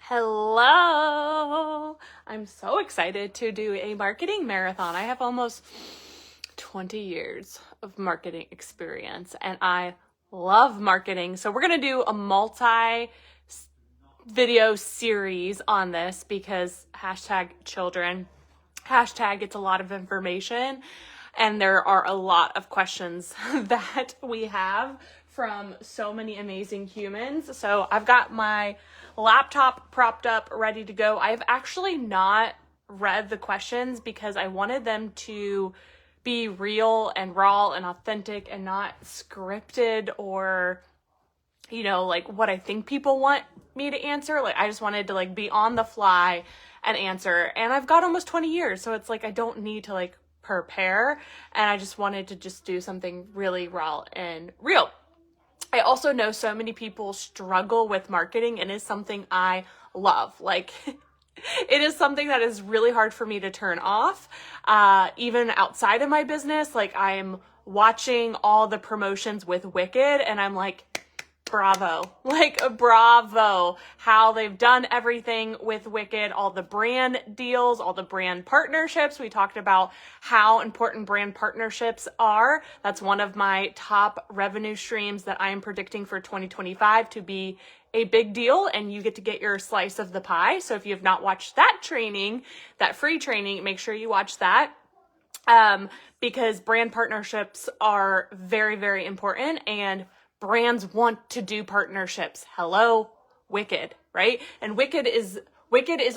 Hello! I'm so excited to do a marketing marathon. I have almost 20 years of marketing experience and I love marketing. So we're going to do a multi-video series on this because #children, it's a lot of information and there are a lot of questions that we have from so many amazing humans. So I've got my laptop propped up, ready to go. I've actually not read the questions because I wanted them to be real and raw and authentic and not scripted or, like what I think people want me to answer. Like I just wanted to be on the fly and answer. And I've got almost 20 years. So it's I don't need to prepare. And I just wanted to just do something really raw and real. I also know so many people struggle with marketing and it's something I love. It is something that is really hard for me to turn off. Even outside of my business, I'm watching all the promotions with Wicked and I'm bravo, bravo, how they've done everything with Wicked, all the brand deals, all the brand partnerships. We talked about how important brand partnerships are. That's one of my top revenue streams that I am predicting for 2025 to be a big deal, and you get to get your slice of the pie. So if you have not watched that training, that free training, make sure you watch that. Because brand partnerships are very, very important and brands want to do partnerships. Hello, Wicked, right? And Wicked is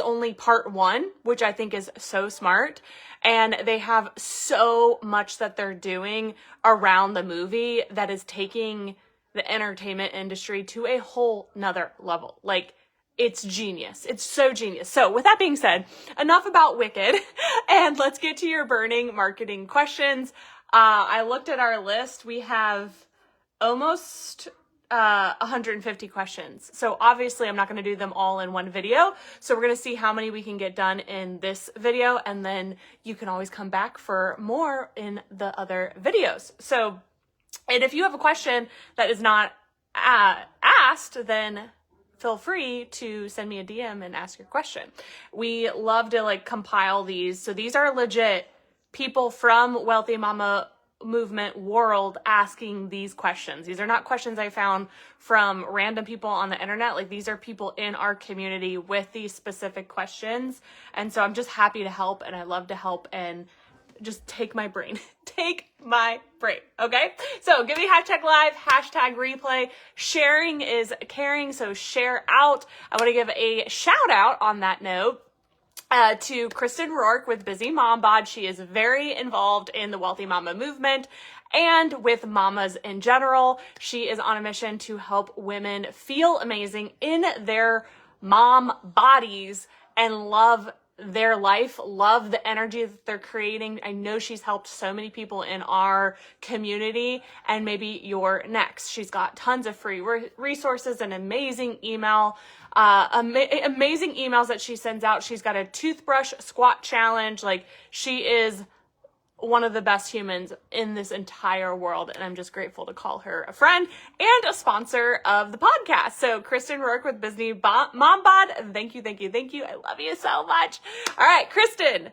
only part one, which I think is so smart. And they have so much that they're doing around the movie that is taking the entertainment industry to a whole nother level. It's genius. It's so genius. So with that being said, enough about Wicked and let's get to your burning marketing questions. I looked at our list. We have almost 150 questions. So obviously I'm not going to do them all in one video. So we're going to see how many we can get done in this video. And then you can always come back for more in the other videos. So, and if you have a question that is not asked, then feel free to send me a DM and ask your question. We love to compile these. So these are legit people from Wealthy Mama movement world asking these questions. These are not questions I found from random people on the internet. These are people in our community with these specific questions. And so I'm just happy to help and I love to help and just take my brain. Take my brain. Okay? So give me #live, #replay. Sharing is caring. So share out. I want to give a shout out on that note to Kristen Rourke with Busy Mom Bod. She is very involved in the Wealthy Mama movement and with mamas in general. She is on a mission to help women feel amazing in their mom bodies and love their life, love the energy that they're creating. I know she's helped so many people in our community and maybe you're next. She's got tons of free resources and amazing email, amazing emails that she sends out. She's got a toothbrush squat challenge. She is one of the best humans in this entire world. And I'm just grateful to call her a friend and a sponsor of the podcast. So Kristen Rourke with Busy Mom Bod. Thank you. I love you so much. All right, Kristen,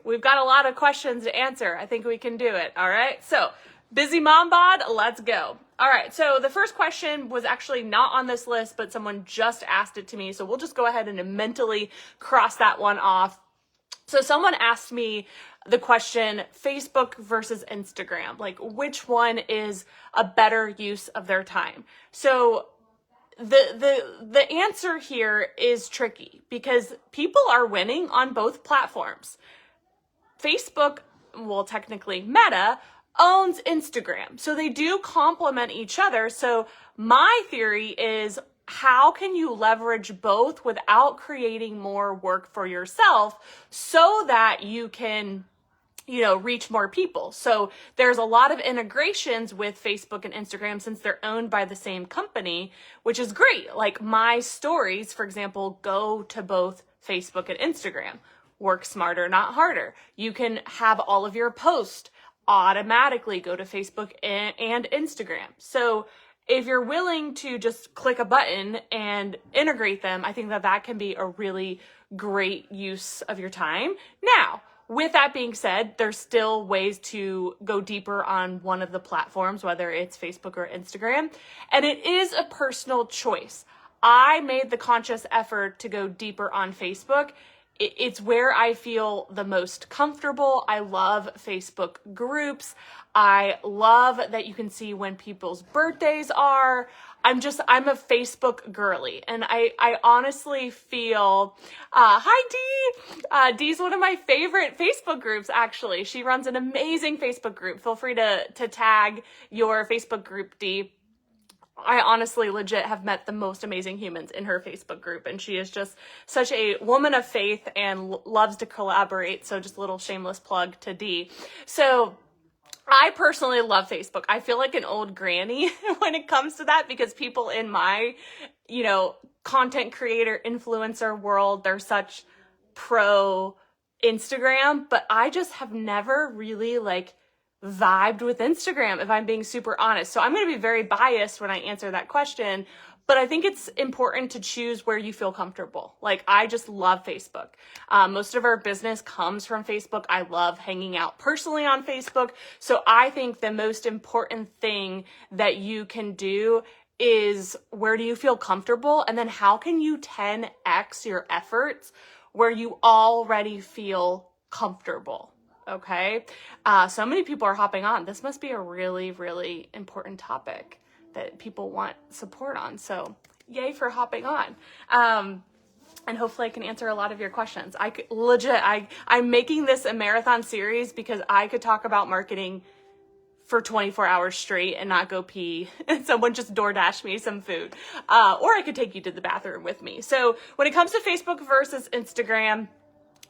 we've got a lot of questions to answer. I think we can do it. All right. So Busy Mom Bod, let's go. All right. So the first question was actually not on this list, but someone just asked it to me. So we'll just go ahead and mentally cross that one off. So someone asked me the question, Facebook versus Instagram, which one is a better use of their time? So the answer here is tricky because people are winning on both platforms. Facebook, well, technically Meta, owns Instagram. So they do complement each other. So my theory is, how can you leverage both without creating more work for yourself so that you can, reach more people? So there's a lot of integrations with Facebook and Instagram since they're owned by the same company, which is great. My stories, for example, go to both Facebook and Instagram. Work smarter, not harder. You can have all of your posts automatically go to Facebook and Instagram. So if you're willing to just click a button and integrate them, I think that that can be a really great use of your time. Now, with that being said, there's still ways to go deeper on one of the platforms, whether it's Facebook or Instagram, and it is a personal choice. I made the conscious effort to go deeper on Facebook. It's where I feel the most comfortable. I love Facebook groups. I love that you can see when people's birthdays are. I'm a Facebook girly, and I honestly feel, hi Dee! Dee's one of my favorite Facebook groups, actually. She runs an amazing Facebook group. Feel free to tag your Facebook group, Dee. I honestly legit have met the most amazing humans in her Facebook group, and she is just such a woman of faith and loves to collaborate. So just a little shameless plug to Dee. So I personally love Facebook. I feel like an old granny when it comes to that, because people in my, content creator, influencer world, they're such pro Instagram, but I just have never really vibed with Instagram, if I'm being super honest. So I'm going to be very biased when I answer that question, but I think it's important to choose where you feel comfortable. I just love Facebook. Most of our business comes from Facebook. I love hanging out personally on Facebook. So I think the most important thing that you can do is, where do you feel comfortable? And then how can you 10x your efforts where you already feel comfortable? Okay. So many people are hopping on. This must be a really, really important topic that people want support on. So yay for hopping on. And hopefully I can answer a lot of your questions. I'm making this a marathon series because I could talk about marketing for 24 hours straight and not go pee and someone just DoorDash me some food. Or I could take you to the bathroom with me. So when it comes to Facebook versus Instagram,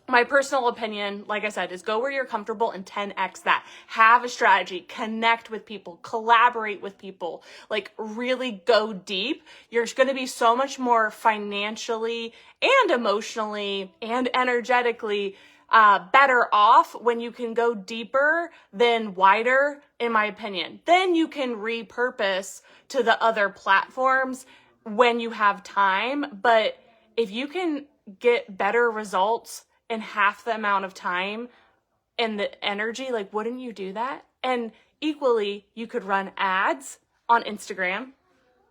my personal opinion, like I said, is go where you're comfortable and 10x that. Have a strategy, connect with people, collaborate with people, really go deep. You're going to be so much more financially and emotionally and energetically better off when you can go deeper than wider, in my opinion. Then you can repurpose to the other platforms when you have time. But if you can get better results in half the amount of time and the energy, wouldn't you do that? And equally, you could run ads on Instagram.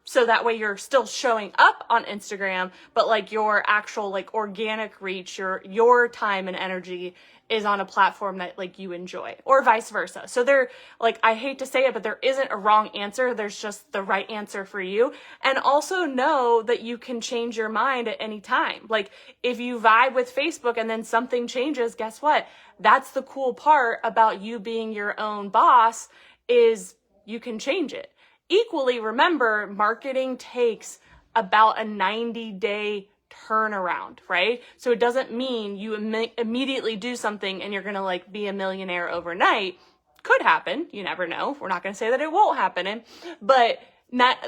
So that way you're still showing up on Instagram, but your actual organic reach, your time and energy is on a platform that you enjoy, or vice versa. So I hate to say it, but there isn't a wrong answer. There's just the right answer for you. And also know that you can change your mind at any time. If you vibe with Facebook and then something changes, guess what? That's the cool part about you being your own boss, is you can change it. Equally, remember, marketing takes about a 90-day turnaround, right? So it doesn't mean you immediately do something and you're going to be a millionaire overnight. Could happen. You never know. We're not going to say that it won't happen. But not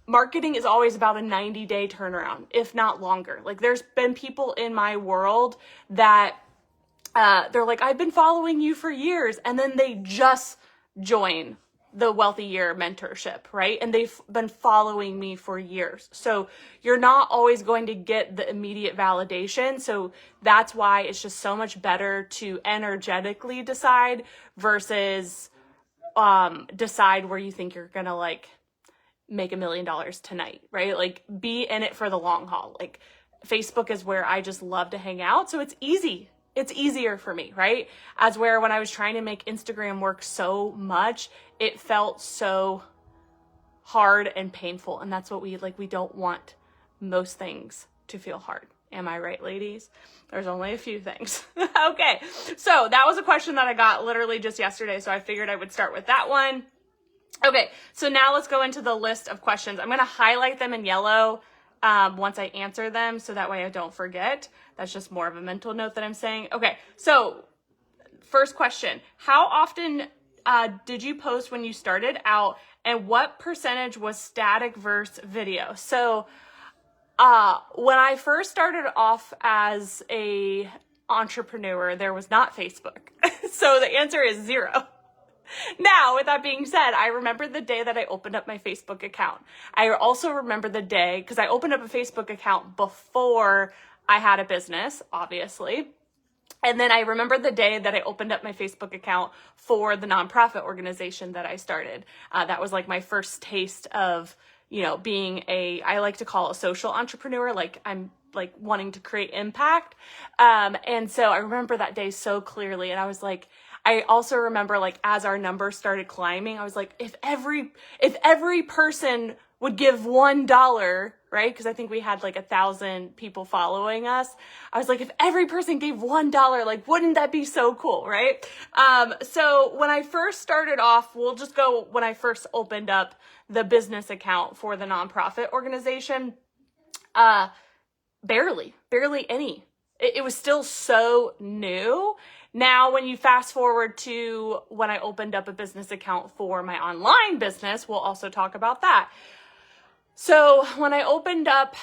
marketing is always about a 90-day turnaround, if not longer. There's been people in my world that they're I've been following you for years, and then they just join the Wealthy Year mentorship, right? And they've been following me for years. So you're not always going to get the immediate validation. So that's why it's just so much better to energetically decide versus decide where you think you're gonna make $1 million tonight, right? Be in it for the long haul. Facebook is where I just love to hang out. So it's easy. It's easier for me, right? As where when I was trying to make Instagram work so much, it felt so hard and painful. And that's what we don't want most things to feel hard. Am I right, ladies? There's only a few things. Okay. So that was a question that I got literally just yesterday. So I figured I would start with that one. Okay. So now let's go into the list of questions. I'm going to highlight them in yellow once I answer them, so that way I don't forget. That's just more of a mental note that I'm saying. Okay, so first question. How often did you post when you started out, and what percentage was static versus video? So when I first started off as a entrepreneur, there was not Facebook. So the answer is 0. Now, with that being said, I remember the day that I opened up my Facebook account. I also remember the day, because I opened up a Facebook account before I had a business, obviously. And then I remember the day that I opened up my Facebook account for the nonprofit organization that I started. That was like my first taste of, being I like to call a social entrepreneur. Like I'm like wanting to create impact. And so I remember that day so clearly. And I was like, I also remember like as our numbers started climbing, I was like, if every person would give $1, right? Because I think we had like 1,000 people following us. I was like, if every person gave $1, like, wouldn't that be so cool, right? So when I first started off, we'll just go when I first opened up the business account for the nonprofit organization, barely any. It was still so new. Now, when you fast forward to when I opened up a business account for my online business, we'll also talk about that. So when I opened up,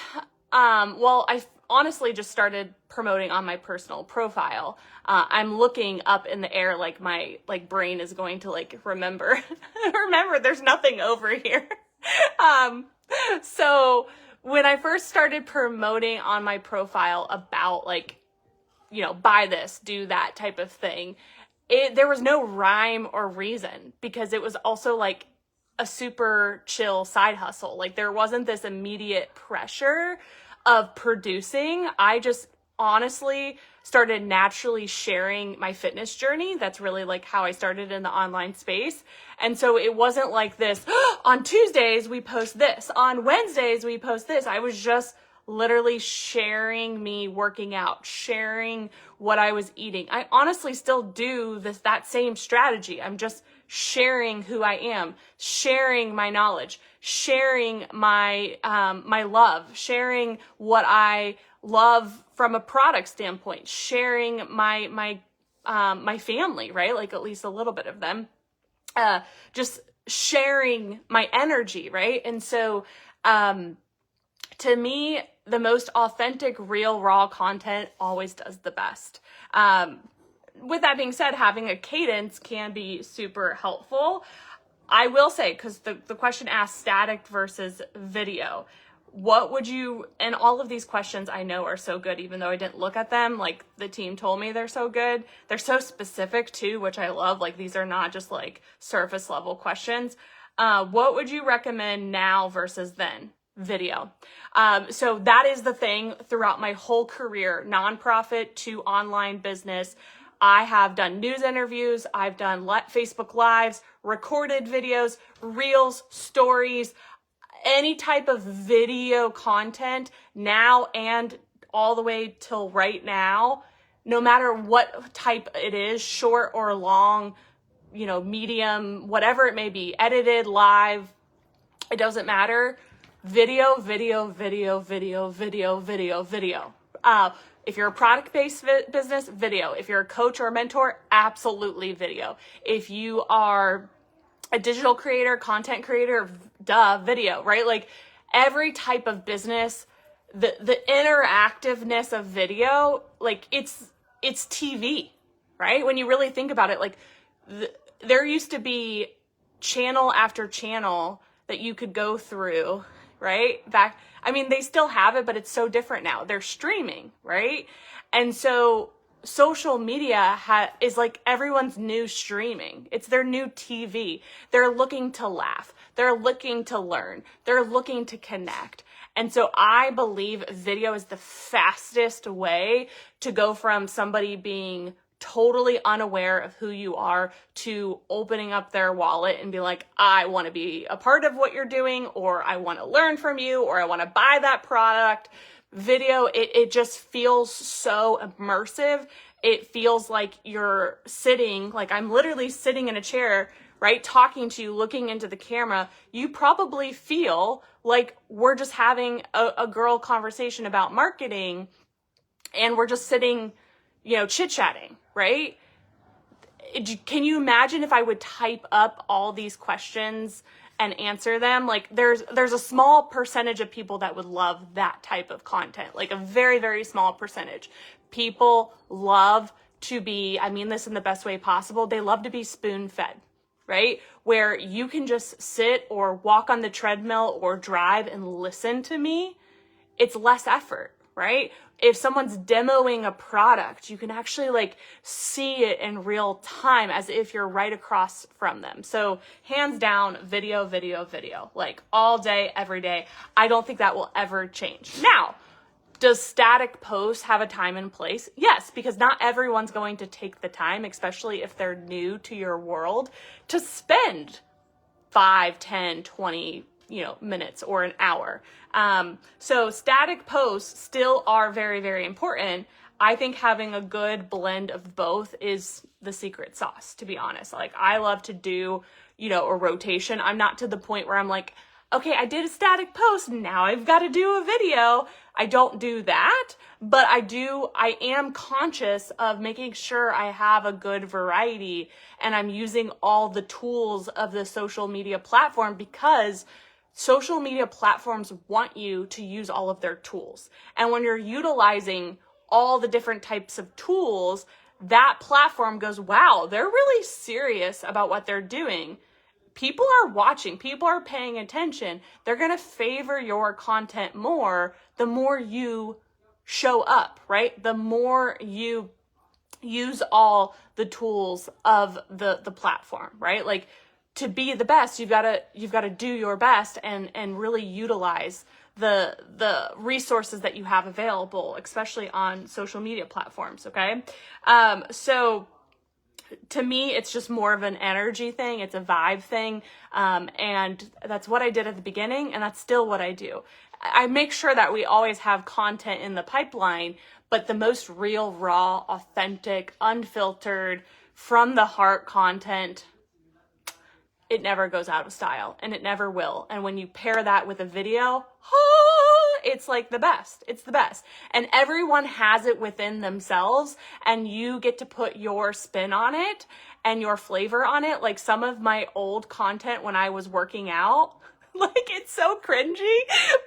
I honestly just started promoting on my personal profile. I'm looking up in the air like my brain is going to remember there's nothing over here. So when I first started promoting on my profile about buy this, do that type of thing, there was no rhyme or reason, because it was also like a super chill side hustle. Like there wasn't this immediate pressure of producing. I just honestly started naturally sharing my fitness journey. That's really like how I started in the online space. And so it wasn't like this, on Tuesdays we post this, on Wednesdays we post this. I was just literally sharing me working out, sharing what I was eating. I honestly still do that same strategy. I'm just sharing who I am, sharing my knowledge, sharing my my love, sharing what I love from a product standpoint, sharing my family, right? Like at least a little bit of them, just sharing my energy, right? And so to me, the most authentic, real, raw content always does the best. With that being said, having a cadence can be super helpful. I will say, because the question asked static versus video. What would you, and all of these questions I know are so good, even though I didn't look at them, like the team told me they're so good. They're so specific too, which I love. Like these are not just like surface level questions. What would you recommend now versus then? Video. So that is the thing throughout my whole career, nonprofit to online business. I have done news interviews. I've done Facebook Lives, recorded videos, reels, stories, any type of video content now and all the way till right now, no matter what type it is, short or long, medium, whatever it may be, edited, live, it doesn't matter. Video. If you're a product-based business, video. If you're a coach or a mentor, absolutely video. If you are a digital creator, content creator, video, right? Like every type of business, the interactiveness of video, like it's TV, right? When you really think about it, like there used to be channel after channel that you could go through, right? They still have it, but it's so different now. They're streaming, right? And so social media is like everyone's new streaming. It's their new TV. They're looking to laugh. They're looking to learn. They're looking to connect. And so I believe video is the fastest way to go from somebody being totally unaware of who you are to opening up their wallet and be like, I want to be a part of what you're doing, or I want to learn from you, or I want to buy that product. Video, it just feels so immersive. It feels like you're sitting, like I'm literally sitting in a chair, right? Talking to you, looking into the camera. You probably feel like we're just having a girl conversation about marketing and we're just sitting, chit-chatting, right? Can you imagine if I would type up all these questions and answer them? Like there's a small percentage of people that would love that type of content, like a very, very small percentage. People love to be, I mean this in the best way possible, they love to be spoon-fed, right? Where you can just sit or walk on the treadmill or drive and listen to me. It's less effort, right? If someone's demoing a product, you can actually like see it in real time as if you're right across from them. So hands down, video, video, video, like all day, every day. I don't think that will ever change. Now, does static posts have a time and place? Yes, because not everyone's going to take the time, especially if they're new to your world, to spend 5, 10, 20, minutes or an hour. So static posts still are very, very important. I think having a good blend of both is the secret sauce, to be honest. Like I love to do, a rotation. I'm not to the point where I'm like, okay, I did a static post, now I've got to do a video. I don't do that, but I am conscious of making sure I have a good variety and I'm using all the tools of the social media platform because social media platforms want you to use all of their tools. And when you're utilizing all the different types of tools, that platform goes, wow, they're really serious about what they're doing. People are watching, people are paying attention. They're going to favor your content more the more you show up, right? The more you use all the tools of the platform, right? Like to be the best, you've got to do your best and really utilize the resources that you have available, especially on social media platforms. Okay. So to me, it's just more of an energy thing. It's a vibe thing. And that's what I did at the beginning. And that's still what I do. I make sure that we always have content in the pipeline, but the most real, raw, authentic, unfiltered, from the heart content, it never goes out of style and it never will. And when you pair that with a video, it's like the best. It's the best. And everyone has it within themselves and you get to put your spin on it and your flavor on it. Like some of my old content when I was working out, like it's so cringy,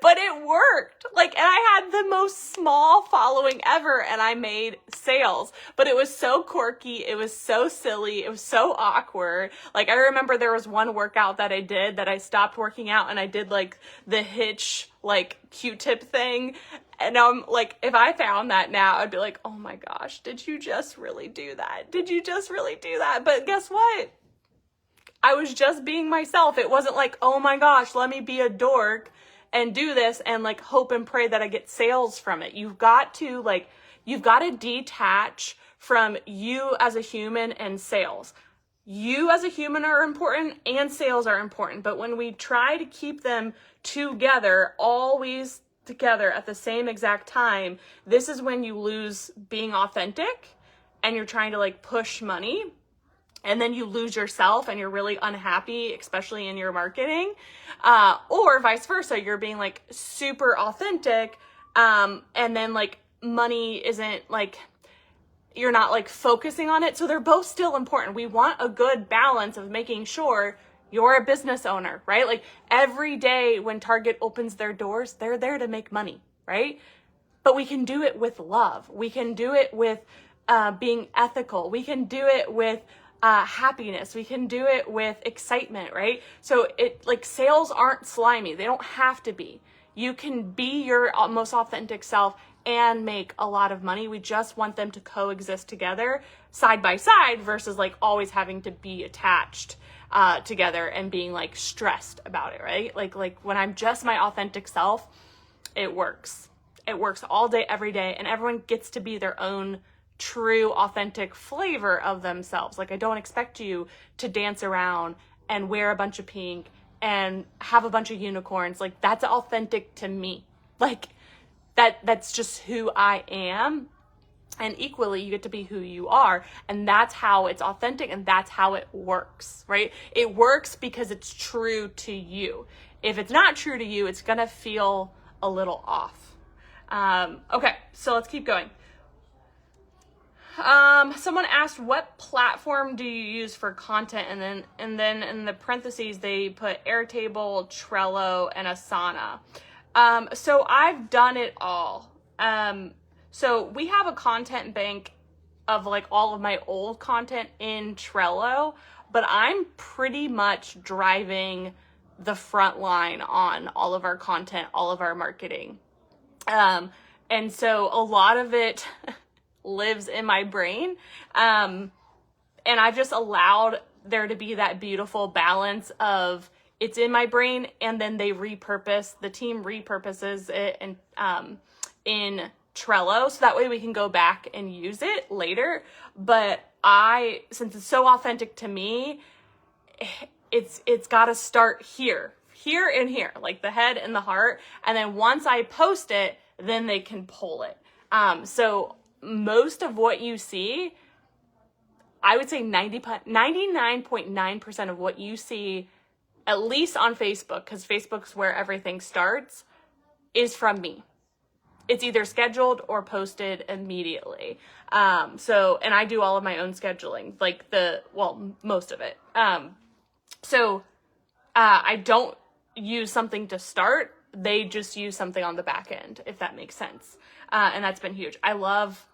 but it worked. Like, and I had the most small following ever and I made sales, but it was so quirky. It was so silly. It was so awkward. Like I remember there was one workout that I did that I stopped working out and I did like the hitch, like Q-tip thing. And I'm like, if I found that now, I'd be like, oh my gosh, did you just really do that? Did you just really do that? But guess what? I was just being myself. It wasn't like, oh my gosh, let me be a dork and do this and like hope and pray that I get sales from it. You've got to detach from you as a human and sales. You as a human are important and sales are important. But when we try to keep them together, always together at the same exact time, this is when you lose being authentic and you're trying to like push money. And then you lose yourself and you're really unhappy, especially in your marketing. Or vice versa, you're being like super authentic. And then like money isn't like, you're not like focusing on it. So they're both still important. We want a good balance of making sure you're a business owner, right? Like every day when Target opens their doors, they're there to make money, right? But we can do it with love. We can do it with being ethical. We can do it with happiness. We can do it with excitement, right? So it like sales aren't slimy. They don't have to be. You can be your most authentic self and make a lot of money. We just want them to coexist together side by side versus like always having to be attached together and being like stressed about it, right? Like when I'm just my authentic self, it works. It works all day, every day, and everyone gets to be their own true authentic flavor of themselves. Like I don't expect you to dance around and wear a bunch of pink and have a bunch of unicorns. Like that's authentic to me. Like that's just who I am. And equally you get to be who you are. And that's how it's authentic and that's how it works, right? It works because it's true to you. If it's not true to you, it's gonna feel a little off. Okay, so let's keep going. Someone asked, what platform do you use for content? And then in the parentheses, they put Airtable, Trello, and Asana. So I've done it all. So we have a content bank of like all of my old content in Trello, but I'm pretty much driving the front line on all of our content, all of our marketing. And so a lot of it lives in my brain. And I've just allowed there to be that beautiful balance of it's in my brain, and then the team repurposes it and in Trello, so that way we can go back and use it later. But since it's so authentic to me, it's got to start here and here, like the head and the heart. And then once I post it, then they can pull it. So most of what you see, I would say 99.9% of what you see, at least on Facebook, because Facebook's where everything starts, is from me. It's either scheduled or posted immediately. And I do all of my own scheduling, most of it. I don't use something to start. They just use something on the back end, if that makes sense. And that's been huge. I love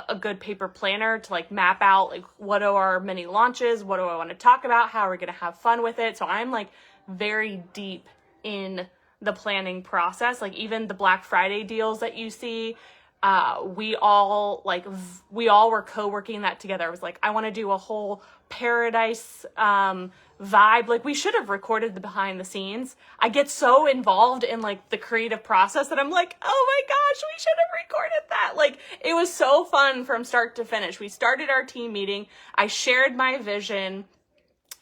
a good paper planner to like map out like what are our mini launches, what do I want to talk about, how are we going to have fun with it. So I'm like very deep in the planning process. Like even the Black Friday deals that you see, we all were co-working that together. I was like, I want to do a whole paradise vibe. Like we should have recorded the behind the scenes. I get so involved in like the creative process that I'm like, oh my gosh, we should have recorded that. Like it was so fun from start to finish. We started our team meeting. I shared my vision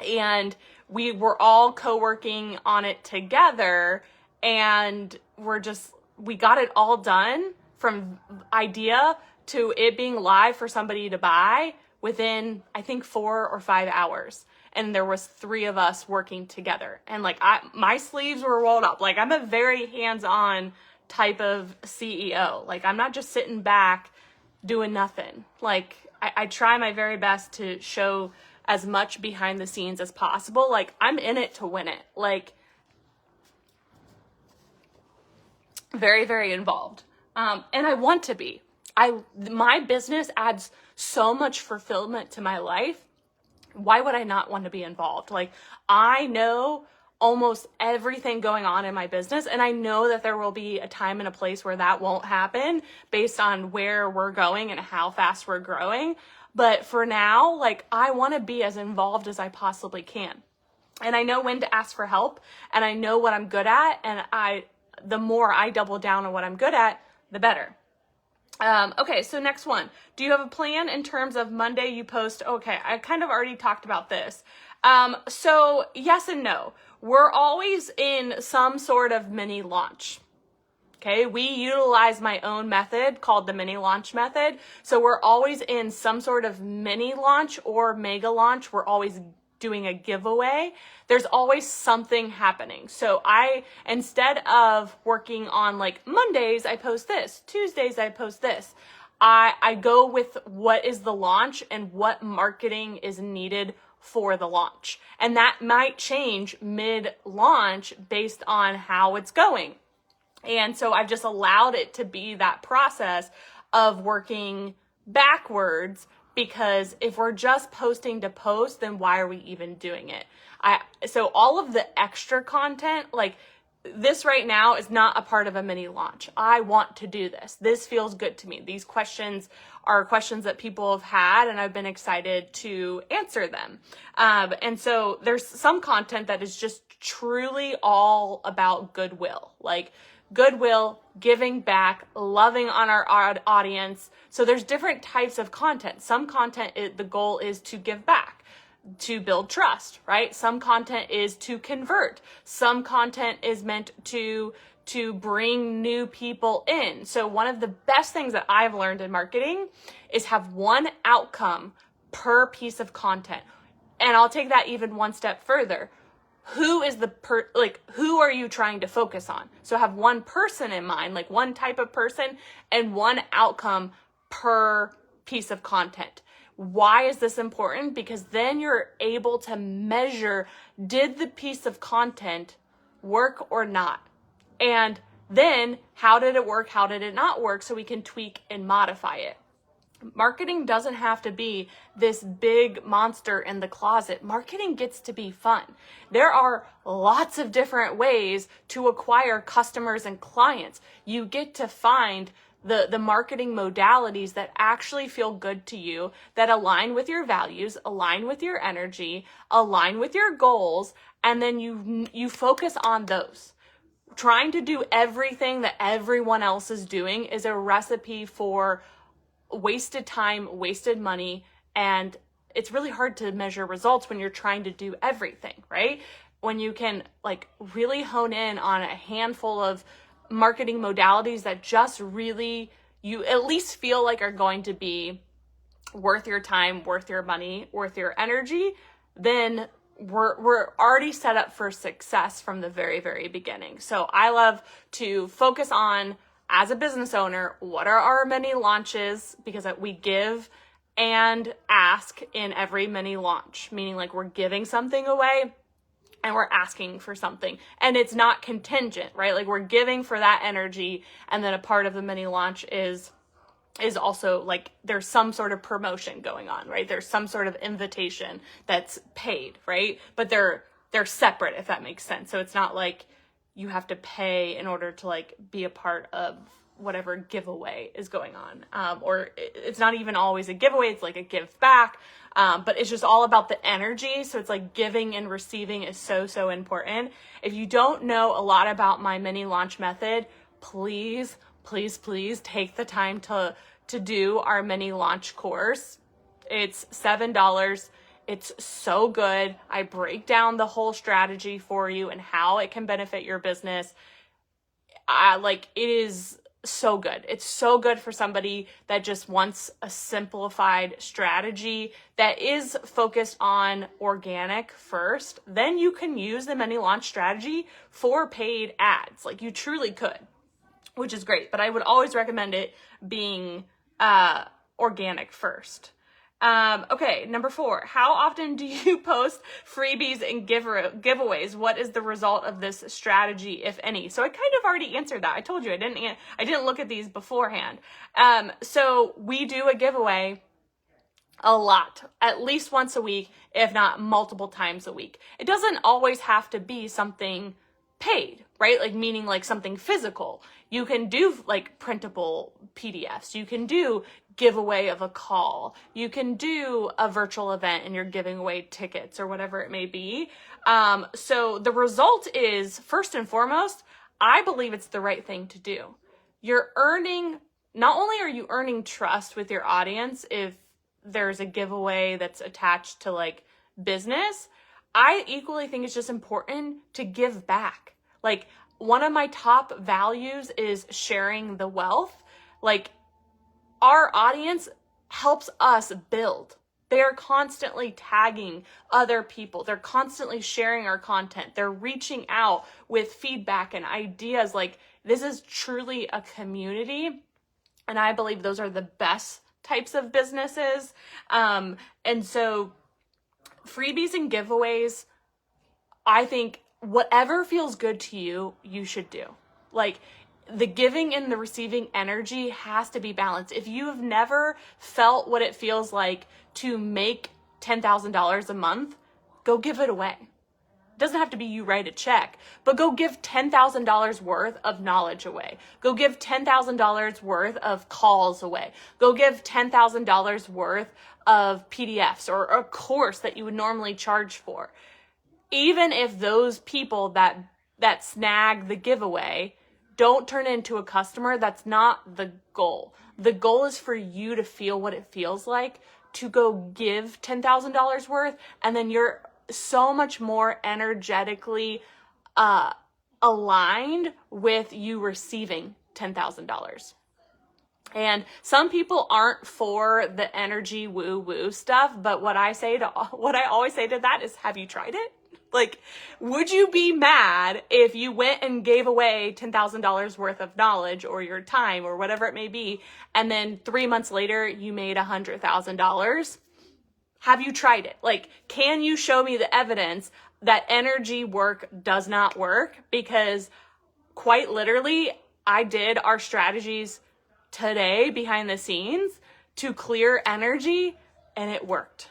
and we were all co-working on it together, and we got it all done from idea to it being live for somebody to buy within, I think, 4 or 5 hours. And there was 3 of us working together. And like my sleeves were rolled up. Like I'm a very hands-on type of CEO. Like I'm not just sitting back doing nothing. Like I try my very best to show as much behind the scenes as possible. Like I'm in it to win it. Like very, very involved. And I want to be. My business adds so much fulfillment to my life. Why would I not want to be involved? Like I know almost everything going on in my business, and I know that there will be a time and a place where that won't happen based on where we're going and how fast we're growing. But for now, like I want to be as involved as I possibly can. And I know when to ask for help, and I know what I'm good at, and the more I double down on what I'm good at, the better. Okay, so next one. Do you have a plan in terms of Monday you post? Okay, I kind of already talked about this. So yes and no. We're always in some sort of mini launch. Okay, we utilize my own method called the mini launch method. So we're always in some sort of mini launch or mega launch. We're always doing a giveaway. There's always something happening. So instead of working on like Mondays, I post this, Tuesdays, I post this. I go with what is the launch and what marketing is needed for the launch. And that might change mid-launch based on how it's going. And so I've just allowed it to be that process of working backwards, because if we're just posting to post, then why are we even doing it? So all of the extra content, like this right now is not a part of a mini launch. I want to do this. This feels good to me. These questions are questions that people have had, and I've been excited to answer them. And so there's some content that is just truly all about goodwill, like goodwill, giving back, loving on our audience. So there's different types of content. Some content, the goal is to give back, to build trust, right? Some content is to convert. Some content is meant to bring new people in. So one of the best things that I've learned in marketing is have one outcome per piece of content. And I'll take that even one step further. Who is who are you trying to focus on? So have one person in mind, like one type of person, and one outcome per piece of content. Why is this important? Because then you're able to measure, did the piece of content work or not? And then how did it work? How did it not work? So we can tweak and modify it. Marketing doesn't have to be this big monster in the closet. Marketing gets to be fun. There are lots of different ways to acquire customers and clients. You get to find the marketing modalities that actually feel good to you, that align with your values, align with your energy, align with your goals, and then you focus on those. Trying to do everything that everyone else is doing is a recipe for wasted time, wasted money, and it's really hard to measure results when you're trying to do everything, right? When you can like really hone in on a handful of marketing modalities that just really you at least feel like are going to be worth your time, worth your money, worth your energy, then we're already set up for success from the very, very beginning. So I love to focus on, as a business owner, what are our mini launches, because we give and ask in every mini launch, meaning like we're giving something away and we're asking for something, and it's not contingent, right? Like we're giving for that energy, and then a part of the mini launch is also like there's some sort of promotion going on, right? There's some sort of invitation that's paid, right? But they're separate, if that makes sense. So it's not like you have to pay in order to like be a part of whatever giveaway is going on. Or it's not even always a giveaway, it's like a give back. But it's just all about the energy. So it's like giving and receiving is so, so important. If you don't know a lot about my mini launch method, please take the time to do our mini launch course. It's $7. It's so good. I break down the whole strategy for you and how it can benefit your business. It is so good. It's so good for somebody that just wants a simplified strategy that is focused on organic first. Then you can use the mini launch strategy for paid ads. Like you truly could, which is great. But I would always recommend it being organic first. Okay, number 4, how often do you post freebies and giveaways? What is the result of this strategy, if any? So I kind of already answered that. I told you I didn't look at these beforehand. So we do a giveaway a lot, at least once a week, if not multiple times a week. It doesn't always have to be something paid, right? Like meaning like something physical. You can do like printable PDFs. You can do giveaway of a call. You can do a virtual event and you're giving away tickets or whatever it may be. So the result is, first and foremost, I believe it's the right thing to do. Not only are you earning trust with your audience if there's a giveaway that's attached to like business, I equally think it's just important to give back. Like one of my top values is sharing the wealth. Like our audience helps us build. They're constantly tagging other people. They're constantly sharing our content. They're reaching out with feedback and ideas. Like this is truly a community. And I believe those are the best types of businesses. And so freebies and giveaways, I think whatever feels good to you, you should do. Like the giving and the receiving energy has to be balanced. If you have never felt what it feels like to make $10,000 a month, go give it away. It doesn't have to be you write a check, but go give $10,000 worth of knowledge away. Go give $10,000 worth of calls away. Go give $10,000 worth of PDFs or a course that you would normally charge for. Even if those people that snag the giveaway don't turn into a customer, that's not the goal. The goal is for you to feel what it feels like to go give $10,000 worth, and then you're so much more energetically aligned with you receiving $10,000. And some people aren't for the energy woo-woo stuff, but what I always say to that is, have you tried it? Like, would you be mad if you went and gave away $10,000 worth of knowledge or your time or whatever it may be, and then 3 months later you made $100,000? Have you tried it? Like, can you show me the evidence that energy work does not work? Because quite literally, I did our strategies today behind the scenes to clear energy, and it worked.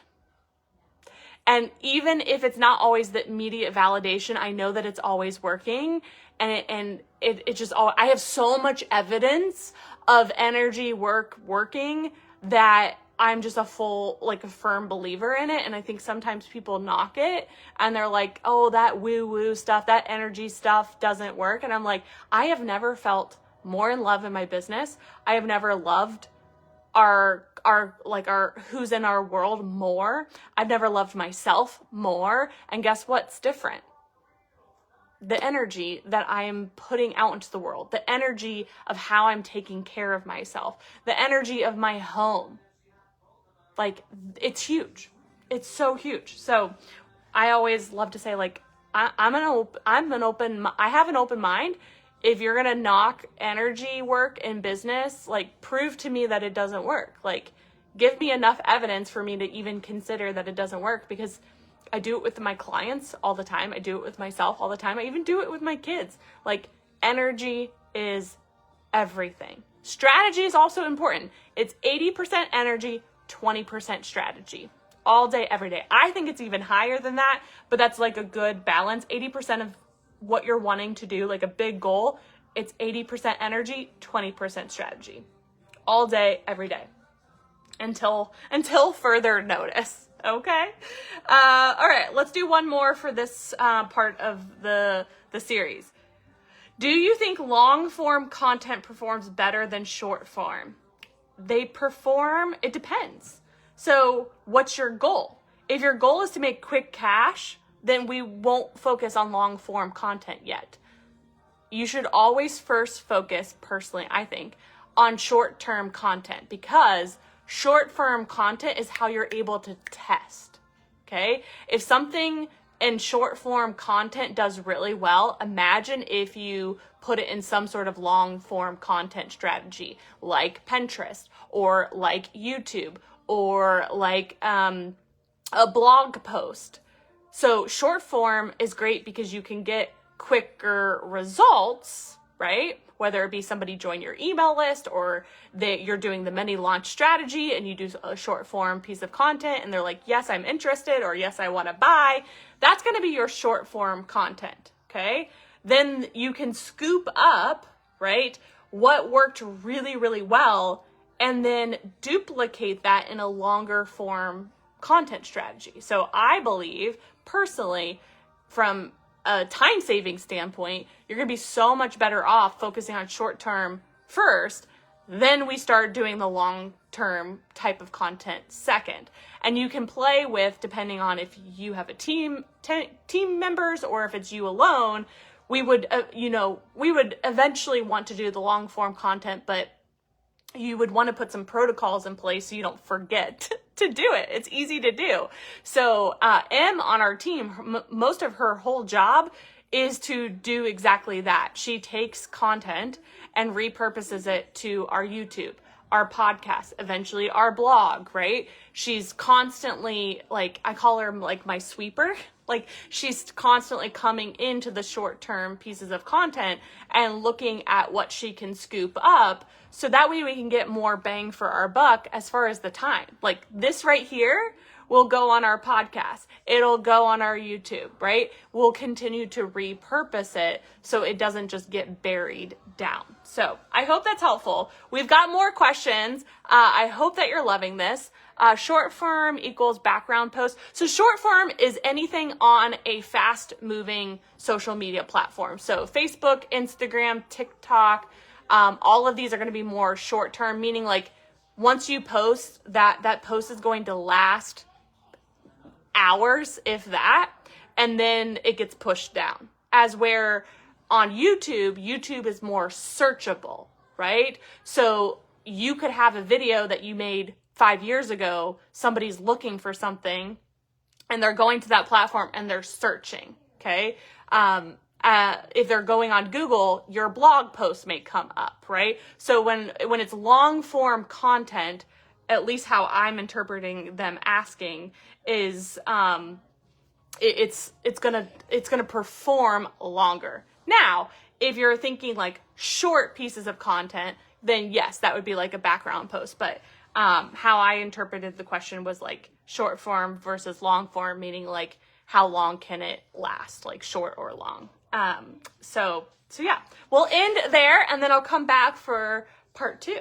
And even if it's not always the immediate validation, I know that it's always working. And it just all, I have so much evidence of energy working that I'm just a firm believer in it. And I think sometimes people knock it and they're like, oh, that woo stuff, that energy stuff doesn't work. And I'm like, I have never felt more in love in my business. I have never loved our who's in our world more. I've never loved myself more. And guess what's different? The energy that I am putting out into the world, the energy of how I'm taking care of myself, the energy of my home. Like, it's huge. It's so huge. So I always love to say, like, I have an open mind. If you're going to knock energy work in business, like, prove to me that it doesn't work. Like, give me enough evidence for me to even consider that it doesn't work, because I do it with my clients all the time. I do it with myself all the time. I even do it with my kids. Like, energy is everything. Strategy is also important. It's 80% energy, 20% strategy. All day, every day. I think it's even higher than that, but that's like a good balance. 80% of what you're wanting to do, like a big goal, it's 80% energy, 20% strategy. All day, every day. Until further notice. Okay? All right, let's do one more for this part of the series. Do you think long form content performs better than short form? They perform, it depends. So what's your goal? If your goal is to make quick cash, then we won't focus on long form content yet. You should always first focus, personally, I think, on short-term content, because short-form content is how you're able to test, okay? If something in short-form content does really well, imagine if you put it in some sort of long-form content strategy, like Pinterest, or like YouTube, or like a blog post. So short form is great because you can get quicker results, right? Whether it be somebody join your email list, or you're doing the mini launch strategy and you do a short form piece of content and they're like, yes, I'm interested, or yes, I want to buy. That's going to be your short form content. Okay. Then you can scoop up, right, what worked really, really well, and then duplicate that in a longer form content strategy. So I believe personally, from a time saving standpoint, you're going to be so much better off focusing on short term first, then we start doing the long term type of content second. And you can play with, depending on if you have a team members, or if it's you alone, we would eventually want to do the long form content, but you would want to put some protocols in place so you don't forget to do it. It's easy to do. So Em on our team, most of her whole job is to do exactly that. She takes content and repurposes it to our YouTube, our podcast, eventually our blog, right? She's constantly, like, I call her like my sweeper. Like, she's constantly coming into the short-term pieces of content and looking at what she can scoop up, so that way we can get more bang for our buck as far as the time. Like, this right here will go on our podcast. It'll go on our YouTube, right? We'll continue to repurpose it so it doesn't just get buried down. So I hope that's helpful. We've got more questions. I hope that you're loving this. Short form equals background post. So short form is anything on a fast moving social media platform. So Facebook, Instagram, TikTok, all of these are going to be more short term, meaning like once you post, that post is going to last hours, if that, and then it gets pushed down. As where on YouTube is more searchable, right? So you could have a video that you made 5 years ago, somebody's looking for something and they're going to that platform and they're searching, okay? If they're going on Google, your blog post may come up, right? So when it's long form content, at least how I'm interpreting them asking is, it's gonna perform longer. Now, if you're thinking like short pieces of content, then yes, that would be like a background post. But How I interpreted the question was like short form versus long form, meaning like how long can it last, like short or long. So yeah, we'll end there and then I'll come back for part 2.